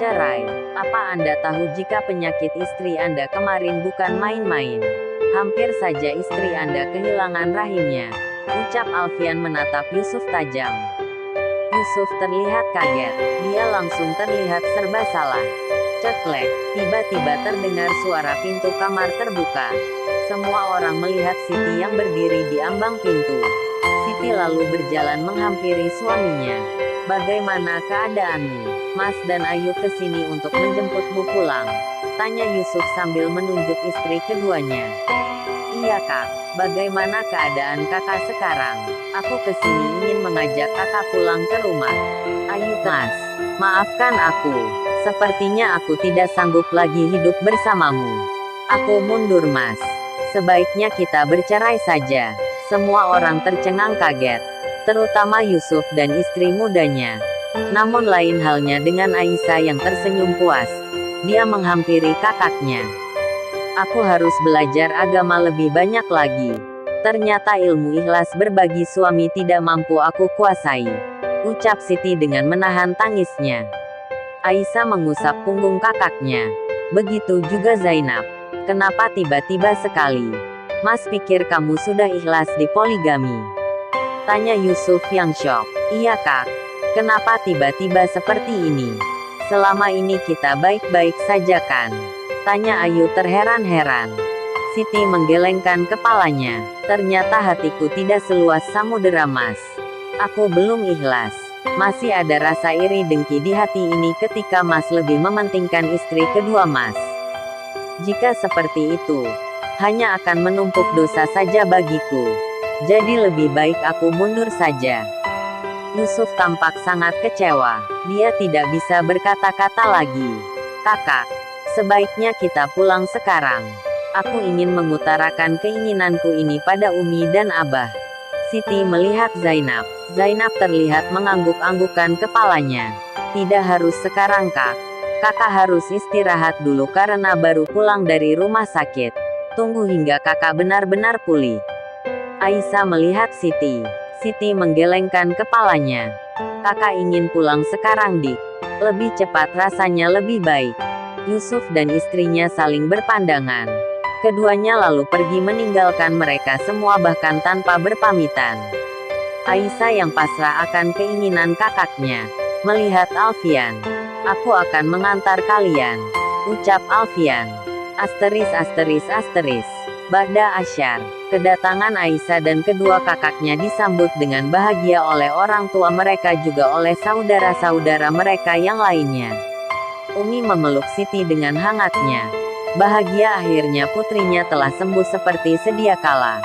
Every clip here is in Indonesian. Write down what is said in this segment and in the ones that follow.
Cerai. Apa Anda tahu jika penyakit istri Anda kemarin bukan main-main? Hampir saja istri Anda kehilangan rahimnya. Ucap Alfian menatap Yusuf tajam. Yusuf terlihat kaget. Dia langsung terlihat serba salah. Ceklek. Tiba-tiba terdengar suara pintu kamar terbuka. Semua orang melihat Siti yang berdiri di ambang pintu. Siti lalu berjalan menghampiri suaminya. Bagaimana keadaanmu? Mas dan Ayu kesini untuk menjemputmu pulang. Tanya Yusuf sambil menunjuk istri keduanya. Iya kak, bagaimana keadaan kakak sekarang? Aku kesini ingin mengajak kakak pulang ke rumah. Ayu, mas, maafkan aku. Sepertinya aku tidak sanggup lagi hidup bersamamu. Aku mundur mas. Sebaiknya kita bercerai saja. Semua orang tercengang kaget. Terutama Yusuf dan istri mudanya. Namun lain halnya dengan Aisyah yang tersenyum puas. Dia menghampiri kakaknya. Aku harus belajar agama lebih banyak lagi. Ternyata ilmu ikhlas berbagi suami tidak mampu aku kuasai. Ucap Siti dengan menahan tangisnya. Aisyah mengusap punggung kakaknya. Begitu juga Zainab. Kenapa tiba-tiba sekali? Mas pikir kamu sudah ikhlas di poligami? Tanya Yusuf yang syok. Iya kak. Kenapa tiba-tiba seperti ini? Selama ini kita baik-baik saja kan? Tanya Ayu terheran-heran. Siti menggelengkan kepalanya. Ternyata hatiku tidak seluas samudera mas. Aku belum ikhlas. Masih ada rasa iri dengki di hati ini ketika mas lebih mementingkan istri kedua mas. Jika seperti itu, hanya akan menumpuk dosa saja bagiku. Jadi lebih baik aku mundur saja. Yusuf tampak sangat kecewa. Dia tidak bisa berkata-kata lagi. Kakak, sebaiknya kita pulang sekarang. Aku ingin mengutarakan keinginanku ini pada Umi dan Abah. Siti melihat Zainab. Zainab terlihat mengangguk-anggukkan kepalanya. Tidak harus sekarang kak. Kakak harus istirahat dulu karena baru pulang dari rumah sakit. Tunggu hingga kakak benar-benar pulih. Aisyah melihat Siti. Siti menggelengkan kepalanya. Kakak ingin pulang sekarang dik. Lebih cepat rasanya lebih baik. Yusuf dan istrinya saling berpandangan. Keduanya lalu pergi meninggalkan mereka semua bahkan tanpa berpamitan. Aisyah yang pasrah akan keinginan kakaknya. Melihat Alfian. Aku akan mengantar kalian. Ucap Alfian. Asteris asteris asteris. Ba'da asyar. Kedatangan Aisyah dan kedua kakaknya disambut dengan bahagia oleh orang tua mereka juga oleh saudara-saudara mereka yang lainnya. Umi memeluk Siti dengan hangatnya. Bahagia akhirnya putrinya telah sembuh seperti sedia kala.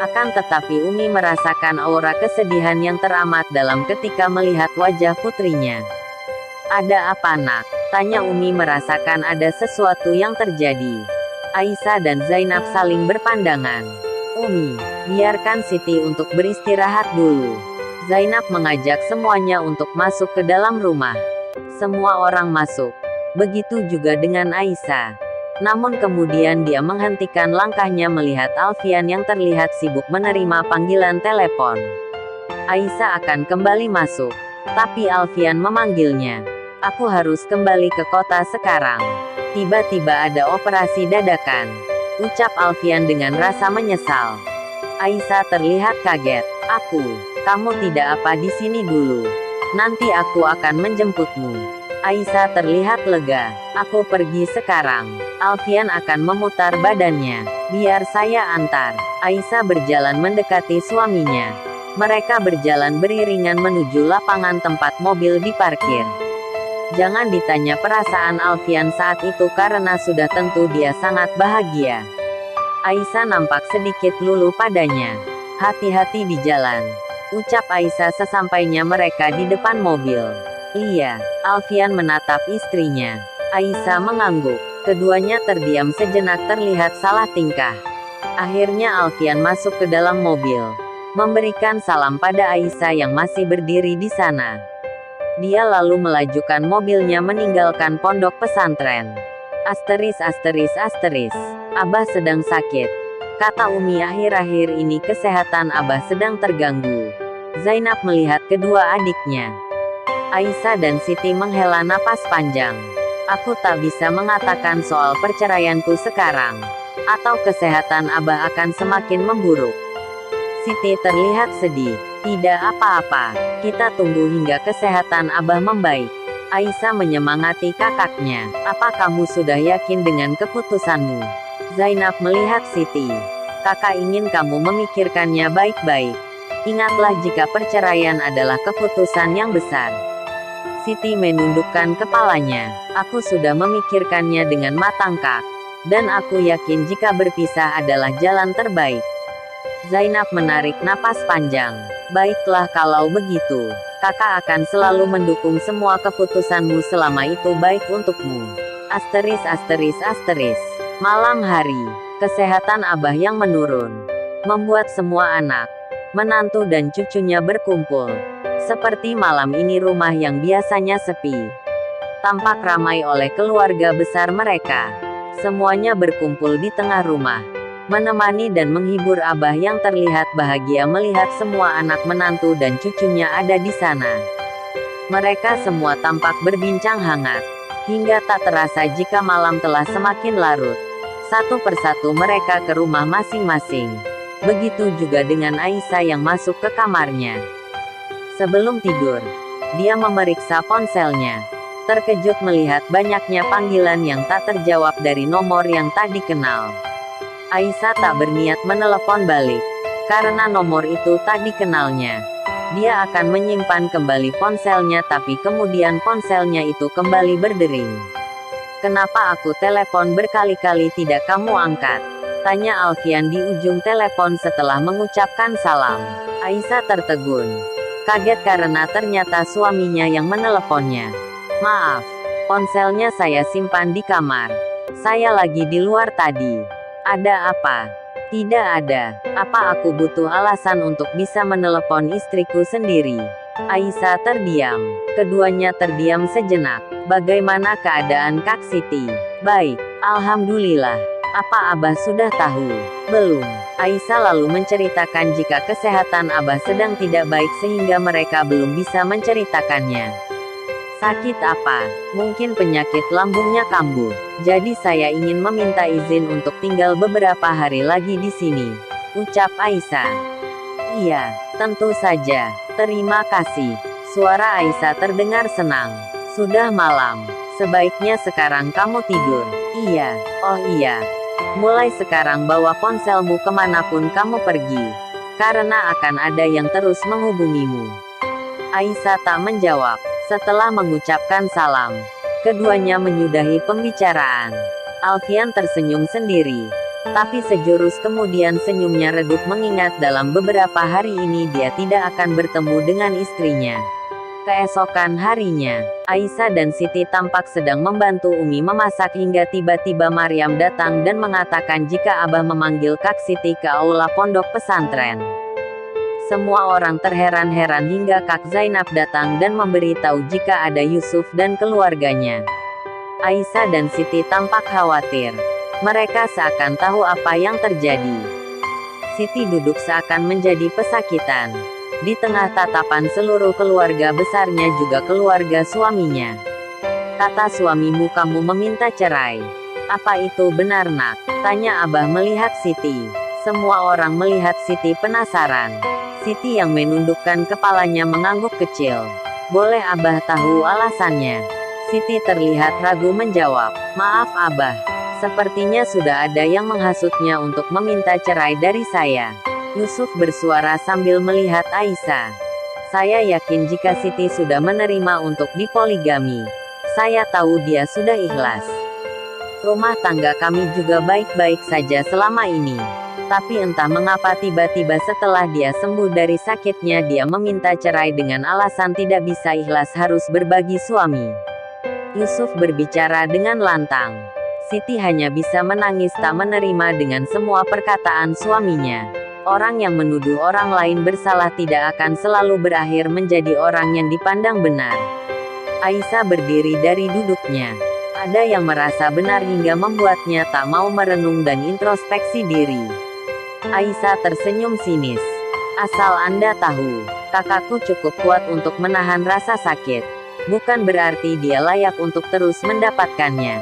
Akan tetapi Umi merasakan aura kesedihan yang teramat dalam ketika melihat wajah putrinya. Ada apa nak? Tanya Umi merasakan ada sesuatu yang terjadi. Aisyah dan Zainab saling berpandangan. Umi, biarkan Siti untuk beristirahat dulu. Zainab mengajak semuanya untuk masuk ke dalam rumah. Semua orang masuk. Begitu juga dengan Aisyah. Namun kemudian dia menghentikan langkahnya melihat Alfian yang terlihat sibuk menerima panggilan telepon. Aisyah akan kembali masuk. Tapi Alfian memanggilnya. Aku harus kembali ke kota sekarang. Tiba-tiba ada operasi dadakan. Ucap Alfian dengan rasa menyesal. Aisyah terlihat kaget. Kamu tidak apa di sini dulu. Nanti aku akan menjemputmu. Aisyah terlihat lega. Aku pergi sekarang. Alfian akan memutar badannya. Biar saya antar. Aisyah berjalan mendekati suaminya. Mereka berjalan beriringan menuju lapangan tempat mobil diparkir. Jangan ditanya perasaan Alfian saat itu karena sudah tentu dia sangat bahagia. Aisyah nampak sedikit luluh padanya. Hati-hati di jalan. Ucap Aisyah sesampainya mereka di depan mobil. Iya, Alfian menatap istrinya. Aisyah mengangguk. Keduanya terdiam sejenak terlihat salah tingkah. Akhirnya Alfian masuk ke dalam mobil. Memberikan salam pada Aisyah yang masih berdiri di sana. Dia lalu melajukan mobilnya meninggalkan pondok pesantren. Asteris asteris asteris. Abah sedang sakit, kata Umi. Akhir-akhir ini kesehatan Abah sedang terganggu. Zainab melihat kedua adiknya. Aisyah dan Siti menghela napas panjang. Aku tak bisa mengatakan soal perceraianku sekarang, atau kesehatan Abah akan semakin memburuk. Siti terlihat sedih. Tidak apa-apa, kita tunggu hingga kesehatan Abah membaik. Aisyah menyemangati kakaknya. Apa kamu sudah yakin dengan keputusanmu? Zainab melihat Siti. Kakak ingin kamu memikirkannya baik-baik. Ingatlah jika perceraian adalah keputusan yang besar. Siti menundukkan kepalanya. Aku sudah memikirkannya dengan matang, Kak. Dan aku yakin jika berpisah adalah jalan terbaik. Zainab menarik napas panjang. Baiklah kalau begitu. Kakak akan selalu mendukung semua keputusanmu selama itu baik untukmu. Asteris asteris asteris. Malam hari, kesehatan Abah yang menurun membuat semua anak, menantu dan cucunya berkumpul. Seperti malam ini rumah yang biasanya sepi tampak ramai oleh keluarga besar mereka. Semuanya berkumpul di tengah rumah, menemani dan menghibur Abah yang terlihat bahagia melihat semua anak menantu dan cucunya ada di sana. Mereka semua tampak berbincang hangat, hingga tak terasa jika malam telah semakin larut. Satu persatu mereka ke rumah masing-masing. Begitu juga dengan Aisyah yang masuk ke kamarnya. Sebelum tidur, dia memeriksa ponselnya. Terkejut melihat banyaknya panggilan yang tak terjawab dari nomor yang tak dikenal. Aisyah tak berniat menelepon balik, karena nomor itu tak dikenalnya. Dia akan menyimpan kembali ponselnya, tapi kemudian ponselnya itu kembali berdering. Kenapa aku telepon berkali-kali tidak kamu angkat? Tanya Alfian di ujung telepon setelah mengucapkan salam. Aisyah tertegun. Kaget karena ternyata suaminya yang meneleponnya. Maaf, ponselnya saya simpan di kamar. Saya lagi di luar tadi. Ada apa? Tidak ada. Apa aku butuh alasan untuk bisa menelepon istriku sendiri? Aisyah terdiam. Keduanya terdiam sejenak. Bagaimana keadaan Kak Siti? Baik, alhamdulillah. Apa Abah sudah tahu? Belum. Aisyah lalu menceritakan jika kesehatan Abah sedang tidak baik sehingga mereka belum bisa menceritakannya. Sakit apa? Mungkin penyakit lambungnya kambuh. Jadi saya ingin meminta izin untuk tinggal beberapa hari lagi di sini, ucap Aisyah. Iya, tentu saja. Terima kasih. Suara Aisyah terdengar senang. Sudah malam. Sebaiknya sekarang kamu tidur. Iya. Oh iya. Mulai sekarang bawa ponselmu kemanapun kamu pergi, karena akan ada yang terus menghubungimu. Aisyah tak menjawab. Setelah mengucapkan salam, keduanya menyudahi pembicaraan. Alfian tersenyum sendiri. Tapi sejurus kemudian senyumnya redup mengingat dalam beberapa hari ini dia tidak akan bertemu dengan istrinya. Keesokan harinya, Aisyah dan Siti tampak sedang membantu Umi memasak hingga tiba-tiba Maryam datang dan mengatakan jika Abah memanggil Kak Siti ke aula pondok pesantren. Semua orang terheran-heran hingga Kak Zainab datang dan memberitahu jika ada Yusuf dan keluarganya. Aisyah dan Siti tampak khawatir. Mereka seakan tahu apa yang terjadi. Siti duduk seakan menjadi pesakitan. Di tengah tatapan seluruh keluarga besarnya juga keluarga suaminya. Kata suamimu kamu meminta cerai. Apa itu benar nak? Tanya Abah melihat Siti. Semua orang melihat Siti penasaran. Siti yang menundukkan kepalanya mengangguk kecil. Boleh Abah tahu alasannya? Siti terlihat ragu menjawab. Maaf Abah. Sepertinya sudah ada yang menghasutnya untuk meminta cerai dari saya. Yusuf bersuara sambil melihat Aisyah. Saya yakin jika Siti sudah menerima untuk dipoligami. Saya tahu dia sudah ikhlas. Rumah tangga kami juga baik-baik saja selama ini. Tapi entah mengapa tiba-tiba setelah dia sembuh dari sakitnya dia meminta cerai dengan alasan tidak bisa ikhlas harus berbagi suami. Yusuf berbicara dengan lantang. Siti hanya bisa menangis tak menerima dengan semua perkataan suaminya. Orang yang menuduh orang lain bersalah tidak akan selalu berakhir menjadi orang yang dipandang benar. Aisyah berdiri dari duduknya. Ada yang merasa benar hingga membuatnya tak mau merenung dan introspeksi diri. Aisyah tersenyum sinis. Asal Anda tahu, kakakku cukup kuat untuk menahan rasa sakit. Bukan berarti dia layak untuk terus mendapatkannya.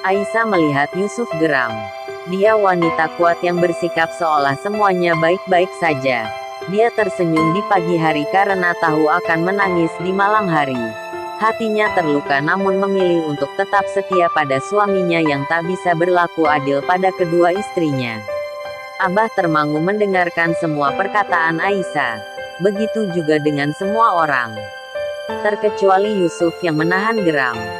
Aisyah melihat Yusuf geram. Dia wanita kuat yang bersikap seolah semuanya baik-baik saja. Dia tersenyum di pagi hari karena tahu akan menangis di malam hari. Hatinya terluka namun memilih untuk tetap setia pada suaminya yang tak bisa berlaku adil pada kedua istrinya. Abah termangu mendengarkan semua perkataan Aisyah. Begitu juga dengan semua orang. Terkecuali Yusuf yang menahan geram.